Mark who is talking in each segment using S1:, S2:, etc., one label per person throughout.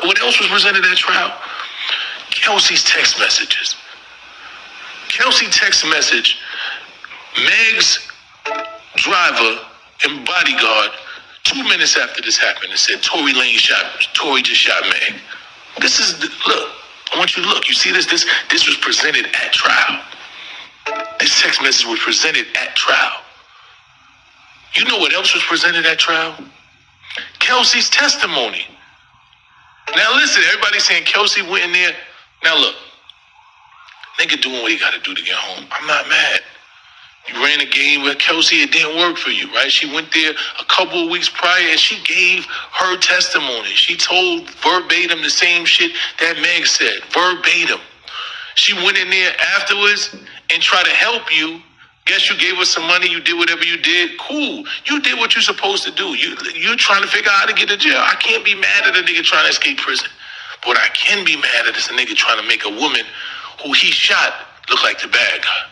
S1: what else was presented at trial? Kelsey's text messages. Kelsey text message, Meg's driver and bodyguard 2 minutes after this happened and said Tory just shot Meg. Look, I want you to look. You see this? This was presented at trial. This text message was presented at trial. You know what else was presented at trial? Kelsey's testimony. Now listen, everybody's saying Kelsey went in there. Now look, nigga doing what he got to do to get home. I'm not mad. You ran a game with Kelsey, it didn't work for you, right? She went there a couple of weeks prior and she gave her testimony. She told verbatim the same shit that Meg said, verbatim. She went in there afterwards and tried to help you. Guess you gave us some money, you did whatever you did. Cool. You did what you're supposed to do. You trying to figure out how to get to jail. I can't be mad at a nigga trying to escape prison. But what I can be mad at is a nigga trying to make a woman who he shot look like the bad guy.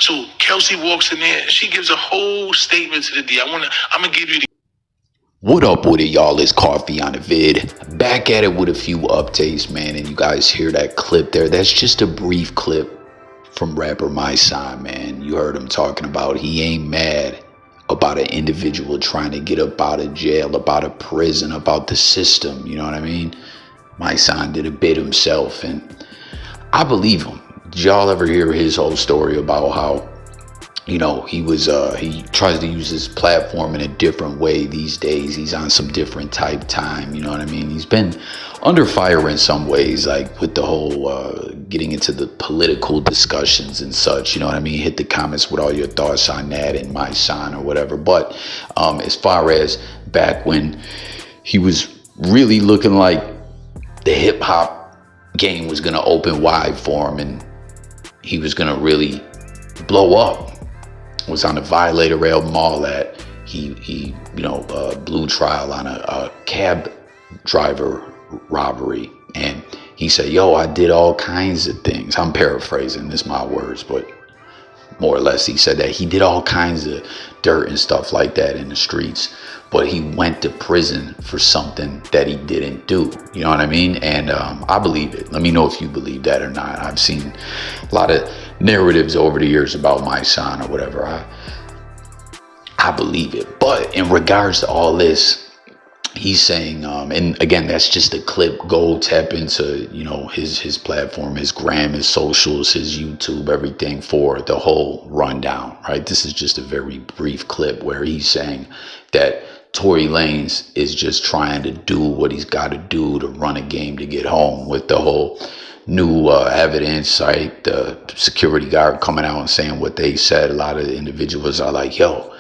S1: So Kelsey walks in there and she gives a whole statement to the D. I'm gonna give you the...
S2: What up with it, y'all? It's Coffee on the vid. Back at it with a few updates, man. And you guys hear that clip there? That's just a brief clip from rapper mysonne, man. You heard him talking about he ain't mad about an individual trying to get up out of jail, about a prison, about the system. You know what I mean? mysonne did a bit himself, and I believe him. Did y'all ever hear his whole story about how, you know, he tries to use his platform in a different way these days? He's on some different type time, you know what I mean? He's been under fire in some ways, like with the whole getting into the political discussions and such, you know what I mean? Hit the comments with all your thoughts on that and mysonne or whatever. But as far as back when he was really looking like the hip hop game was going to open wide for him and he was going to really blow up, was on the Violator album, all that. He blew trial on a cab driver robbery, and he said, yo, I did all kinds of things. I'm paraphrasing, this my words, but more or less he said that he did all kinds of dirt and stuff like that in the streets, but he went to prison for something that he didn't do. You know what I mean? And I believe it. Let me know if you believe that or not. I've seen a lot of narratives over the years about mysonne or whatever. I believe it. But in regards to all this, he's saying, and again, that's just a clip. Go tap into, you know, his platform, his gram, his socials, his YouTube, everything for the whole rundown, right? This is just a very brief clip where he's saying that Tory Lanez is just trying to do what he's got to do to run a game to get home, with the whole new evidence, right? The security guard coming out and saying what they said. A lot of individuals are like, yo,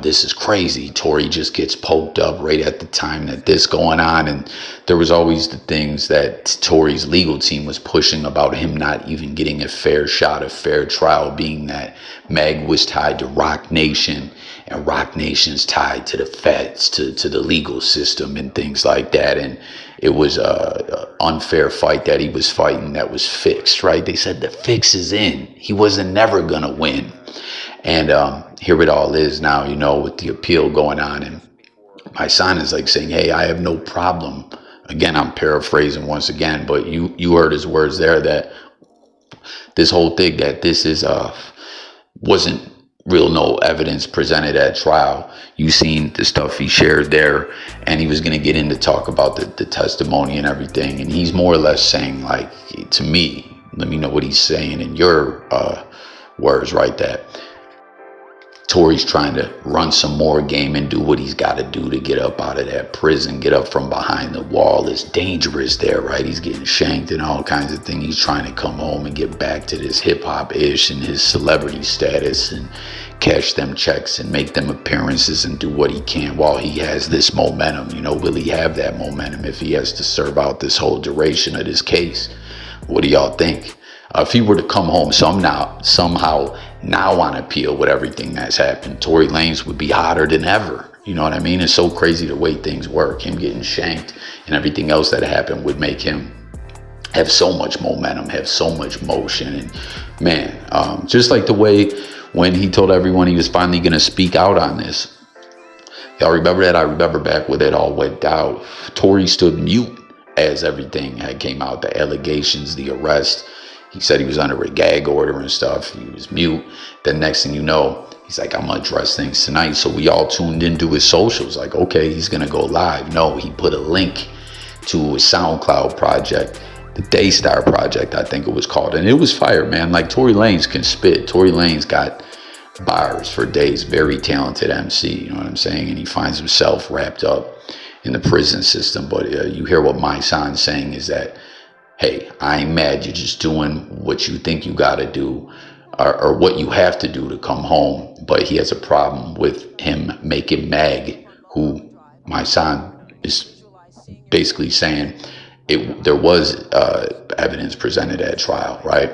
S2: this is crazy. Tory just gets poked up right at the time that this going on. And there was always the things that Tory's legal team was pushing about him not even getting a fair shot, a fair trial, being that Meg was tied to Rock Nation and Rock Nation's tied to the feds, to the legal system and things like that. And it was a unfair fight that he was fighting that was fixed, right? They said the fix is in. He wasn't never gonna win. And here it all is now, you know, with the appeal going on. And mysonne is like saying, hey, I have no problem. Again, I'm paraphrasing once again, but you heard his words there, that this whole thing, that this is wasn't real, no evidence presented at trial. You seen the stuff he shared there, and he was going to get in to talk about the testimony and everything. And he's more or less saying, like, to me, let me know what he's saying in your words, right? That Tory's trying to run some more game and do what he's got to do to get up out of that prison, get up from behind the wall. It's dangerous there, right? He's getting shanked and all kinds of things. He's trying to come home and get back to this hip-hop-ish and his celebrity status and cash them checks and make them appearances and do what he can while he has this momentum. You know, will he have that momentum if he has to serve out this whole duration of this case? What do y'all think? If he were to come home somehow now on appeal with everything that's happened, Tory Lanez would be hotter than ever. You know what I mean? It's so crazy the way things work. Him getting shanked and everything else that happened would make him have so much momentum, have so much motion. And man, just like the way when he told everyone he was finally going to speak out on this. Y'all remember that? I remember back when it all went down, Tory stood mute as everything had came out, the allegations, the arrest. He said he was under a gag order and stuff. He was mute. Then next thing you know, he's like, I'm gonna address things tonight. So we all tuned into his socials, like, okay, he's gonna go live. No, he put a link to his SoundCloud project, the Daystar Project, I think it was called. And it was fire, man. Like, Tory Lanez can spit. Tory Lanez got bars for days. Very talented MC, you know what I'm saying? And he finds himself wrapped up in the prison system. But you hear what mysonne's saying is that, hey, I ain't mad. You're just doing what you think you got to do, or what you have to do to come home. But he has a problem with him making Meg, who mysonne is basically saying there was evidence presented at trial, right?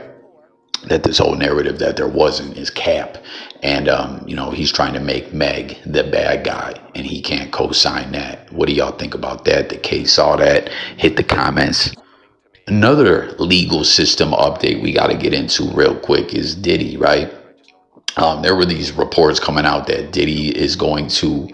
S2: That this whole narrative that there wasn't is cap. And, you know, he's trying to make Meg the bad guy, and he can't co-sign that. What do y'all think about that? The case, all that? Hit the comments. Another legal system update we got to get into real quick is Diddy, right? There were these reports coming out that Diddy is going to,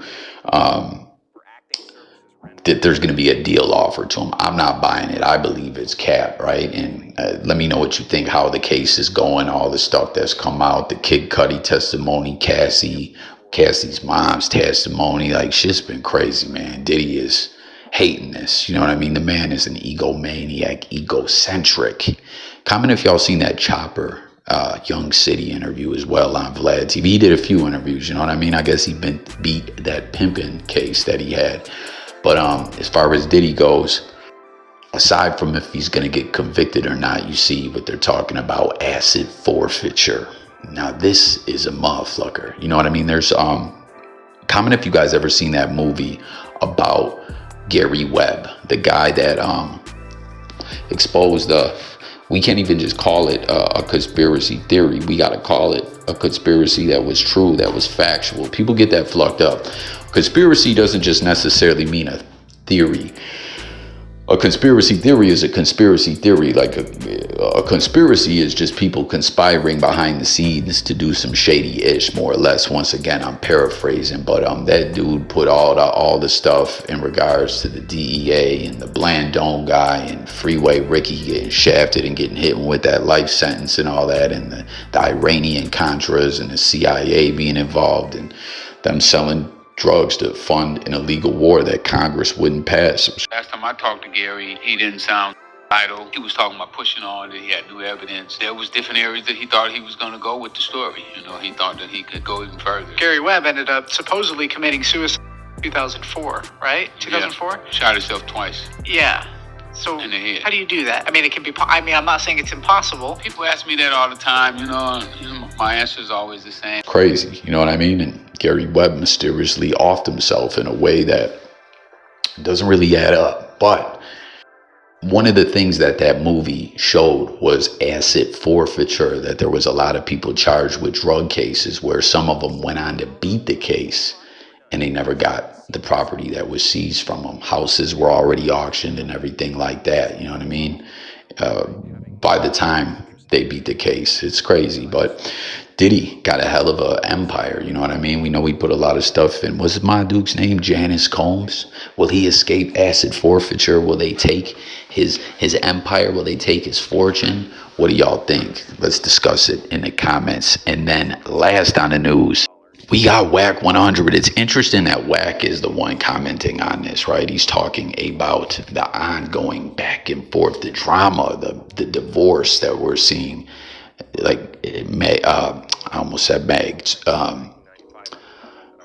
S2: that there's going to be a deal offered to him. I'm not buying it. I believe it's cap, right? And let me know what you think, how the case is going, all the stuff that's come out, the Kid Cudi testimony, Cassie's mom's testimony. Like, shit's been crazy, man. Diddy is hating this. You know what I mean? The man is an egomaniac, egocentric. Comment if y'all seen that Chopper Young City interview as well on Vlad TV. He did a few interviews, you know what I mean? I guess he beat that pimping case that he had. But as far as Diddy goes, aside from if he's going to get convicted or not, you see what they're talking about, asset forfeiture. Now, this is a motherfucker. You know what I mean? There's, comment if you guys ever seen that movie about Gary Webb, the guy that exposed we can't even just call it a conspiracy theory. We got to call it a conspiracy that was true, that was factual. People get that fucked up. Conspiracy doesn't just necessarily mean a theory. A conspiracy theory is a conspiracy theory. Like a conspiracy is just people conspiring behind the scenes to do some shady-ish, more or less. Once again, I'm paraphrasing, but that dude put all the stuff in regards to the DEA and the Blandone guy and Freeway Ricky getting shafted and getting hit with that life sentence and all that, and the Iranian Contras and the CIA being involved and them selling drugs to fund an illegal war that Congress wouldn't pass.
S3: Last time I talked to Gary, he didn't sound idle. He was talking about pushing on, that he had new evidence. There was different areas that he thought he was going to go with the story. You know, he thought that he could go even further.
S4: Gary Webb ended up supposedly committing suicide in 2004, right? 2004?
S3: Yeah. Shot himself twice.
S4: Yeah. So
S3: in the head.
S4: How do you do that? I mean, it can be, I'm not saying it's impossible.
S3: People ask me that all the time, you know, my answer is always the same.
S2: Crazy, you know what I mean? And Gary Webb mysteriously offed himself in a way that doesn't really add up. But one of the things that movie showed was asset forfeiture, that there was a lot of people charged with drug cases where some of them went on to beat the case and they never got the property that was seized from them. Houses were already auctioned and everything like that, you know what I mean? By the time they beat the case, it's crazy. But Diddy got a hell of a empire, you know what I mean? We know he put a lot of stuff in. What's my dude's name? Janice Combs. Will he escape asset forfeiture? Will they take his empire? Will they take his fortune? What do y'all think? Let's discuss it in the comments. And then last on the news, we got Wack 100. It's interesting that Wack is the one commenting on this, right? He's talking about the ongoing back and forth, the drama, the divorce that we're seeing. Like, I almost said Meg.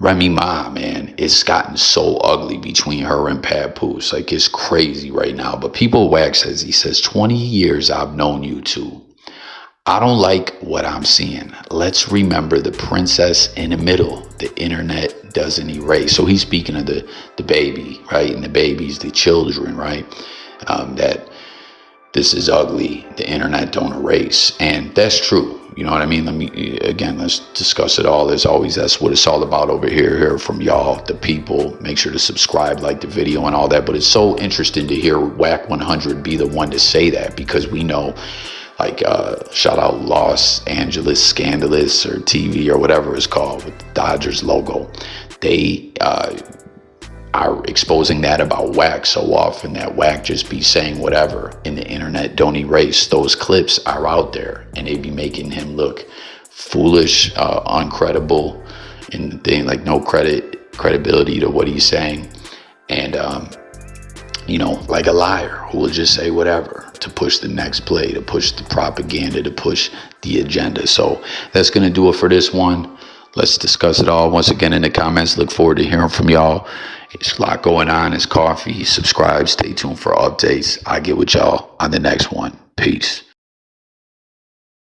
S2: Remy Ma, man, it's gotten so ugly between her and Papoose. Like, it's crazy right now. But people, Wack says, he says, 20 years I've known you two. I don't like what I'm seeing. Let's remember the princess in the middle. The internet doesn't erase. So he's speaking of the baby, right? And the babies, the children, right? That this is ugly. The internet don't erase. And that's true. You know what I mean? Let's discuss it all. As always, that's what it's all about over here. Hear from y'all, the people. Make sure to subscribe, like the video and all that. But it's so interesting to hear Wack 100 be the one to say that, because we know, like, shout out Los Angeles Scandalous or TV or whatever it's called with the Dodgers logo. They are exposing that about Wack so often, that Wack just be saying whatever, and the internet don't erase. Those clips are out there, and they be making him look foolish, uncredible, and thing, like no credibility to what he's saying, and you know, like a liar who will just say whatever to push the next play, to push the propaganda, to push the agenda. So that's gonna do it for this one. Let's discuss it all once again in the comments. Look forward to hearing from y'all. It's a lot going on. It's coffee. Subscribe. Stay tuned for updates. I get with y'all on the next one. Peace.